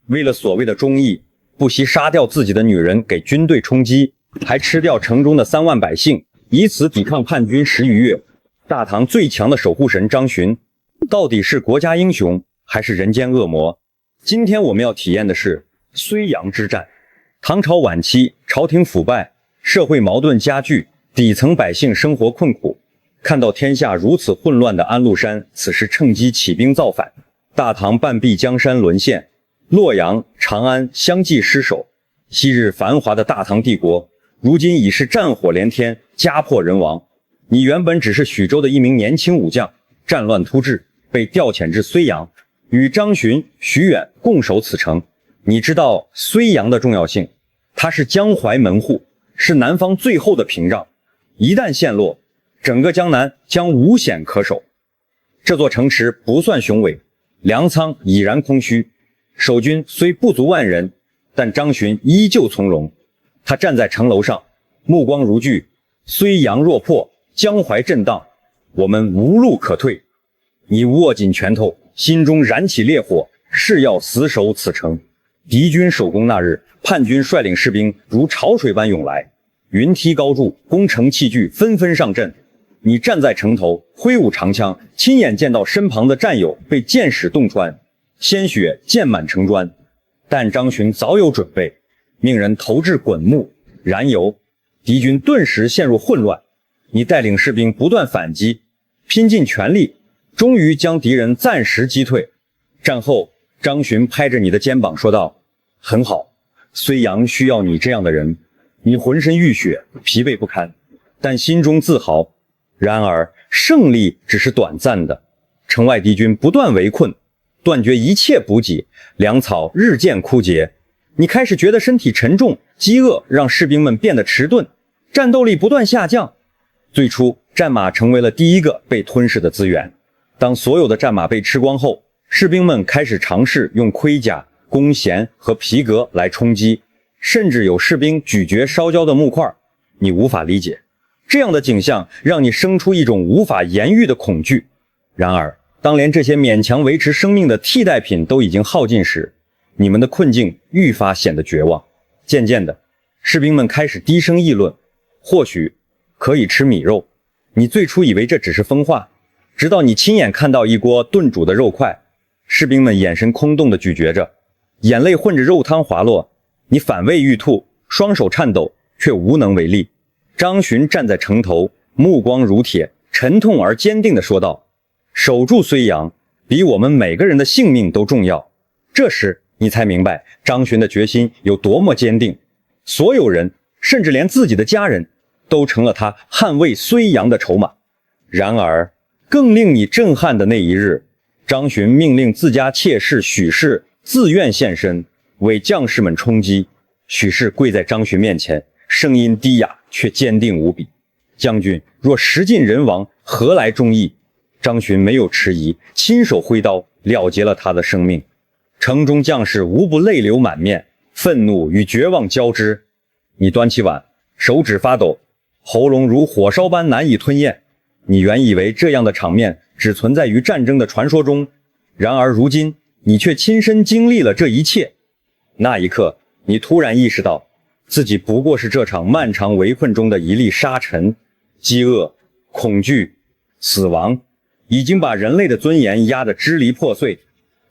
为了所谓的忠义，不惜杀掉自己的女人给军队充饥，还吃掉城中的3万百姓，以此抵抗叛军10余月。大唐最强的守护神张巡，到底是国家英雄还是人间恶魔？今天我们要体验的是睢阳之战。唐朝晚期，朝廷腐败，社会矛盾加剧，底层百姓生活困苦。看到天下如此混乱的安禄山，此时趁机起兵造反，大唐半壁江山沦陷，洛阳、长安相继失守。昔日繁华的大唐帝国，如今已是战火连天，家破人亡。你原本只是许州的一名年轻武将，战乱突至，被调遣至睢阳，与张巡、徐远共守此城。你知道睢阳的重要性，它是江淮门户，是南方最后的屏障，一旦陷落，整个江南将无险可守。这座城池不算雄伟，粮仓已然空虚，守军虽不足万人，但张巡依旧从容。他站在城楼上，目光如炬，睢阳若破，江淮震荡，我们无路可退。你握紧拳头，心中燃起烈火，誓要死守此城。敌军首攻那日，叛军率领士兵如潮水般涌来，云梯高筑，攻城器具纷纷上阵。你站在城头，挥舞长枪，亲眼见到身旁的战友被箭矢洞穿，鲜血溅满城砖。但张巡早有准备，命人投掷滚木、燃油，敌军顿时陷入混乱。你带领士兵不断反击，拼尽全力，终于将敌人暂时击退。战后，张巡拍着你的肩膀说道：“很好，睢阳需要你这样的人。”你浑身浴血，疲惫不堪，但心中自豪。然而胜利只是短暂的，城外敌军不断围困，断绝一切补给，粮草日渐枯竭。你开始觉得身体沉重，饥饿让士兵们变得迟钝，战斗力不断下降。最初，战马成为了第一个被吞噬的资源。当所有的战马被吃光后，士兵们开始尝试用盔甲、弓弦和皮革来充饥，甚至有士兵咀嚼烧焦的木块。你无法理解，这样的景象让你生出一种无法言喻的恐惧。然而，当连这些勉强维持生命的替代品都已经耗尽时，你们的困境愈发显得绝望。渐渐的，士兵们开始低声议论，或许可以吃米肉。你最初以为这只是疯话，直到你亲眼看到一锅炖煮的肉块，士兵们眼神空洞地咀嚼着，眼泪混着肉汤滑落。你反胃欲吐，双手颤抖，却无能为力。张巡站在城头，目光如铁，沉痛而坚定地说道：“守住睢阳，比我们每个人的性命都重要。”这时你才明白张巡的决心有多么坚定。所有人，甚至连自己的家人，都成了他捍卫睢阳的筹码。然而，更令你震撼的那一日，张巡命令自家妾室许氏自愿献身，为将士们充饥。许氏跪在张巡面前，声音低哑却坚定无比：“将军若食尽人亡，何来忠义？”张巡没有迟疑，亲手挥刀了结了他的生命。城中将士无不泪流满面，愤怒与绝望交织。你端起碗，手指发抖，喉咙如火烧般难以吞咽。你原以为这样的场面只存在于战争的传说中，然而如今你却亲身经历了这一切。那一刻，你突然意识到，自己不过是这场漫长围困中的一粒沙尘。饥饿、恐惧、死亡已经把人类的尊严压得支离破碎，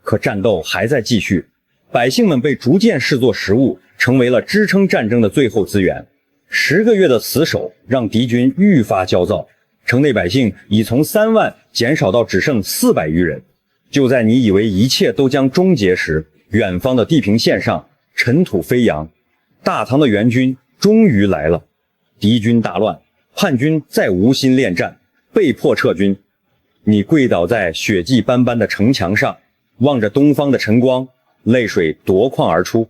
可战斗还在继续。百姓们被逐渐视作食物，成为了支撑战争的最后资源。10个月的死守让敌军愈发焦躁，城内百姓已从3万减少到只剩400余人。就在你以为一切都将终结时，远方的地平线上尘土飞扬，大唐的援军终于来了。敌军大乱，叛军再无心恋战，被迫撤军。你跪倒在血迹斑斑的城墙上，望着东方的晨光，泪水夺眶而出。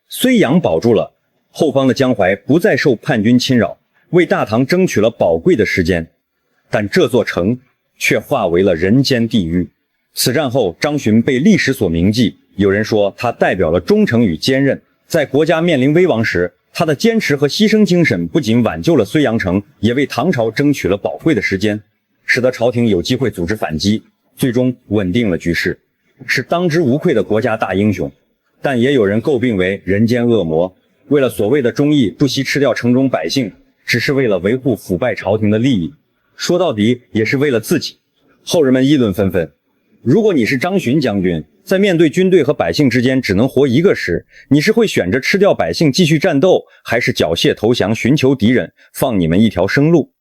睢阳保住了，后方的江淮不再受叛军侵扰，为大唐争取了宝贵的时间。但这座城却化为了人间地狱。此战后，张巡被历史所铭记，有人说他代表了忠诚与坚韧。在国家面临危亡时，他的坚持和牺牲精神不仅挽救了睢阳城，也为唐朝争取了宝贵的时间，使得朝廷有机会组织反击，最终稳定了局势，是当之无愧的国家大英雄。但也有人诟病为人间恶魔，为了所谓的忠义，不惜吃掉城中百姓，只是为了维护腐败朝廷的利益，说到底也是为了自己。后人们议论纷纷。如果你是张巡将军，在面对军队和百姓之间只能活一个时，你是会选择吃掉百姓继续战斗，还是缴械投降寻求敌人，放你们一条生路？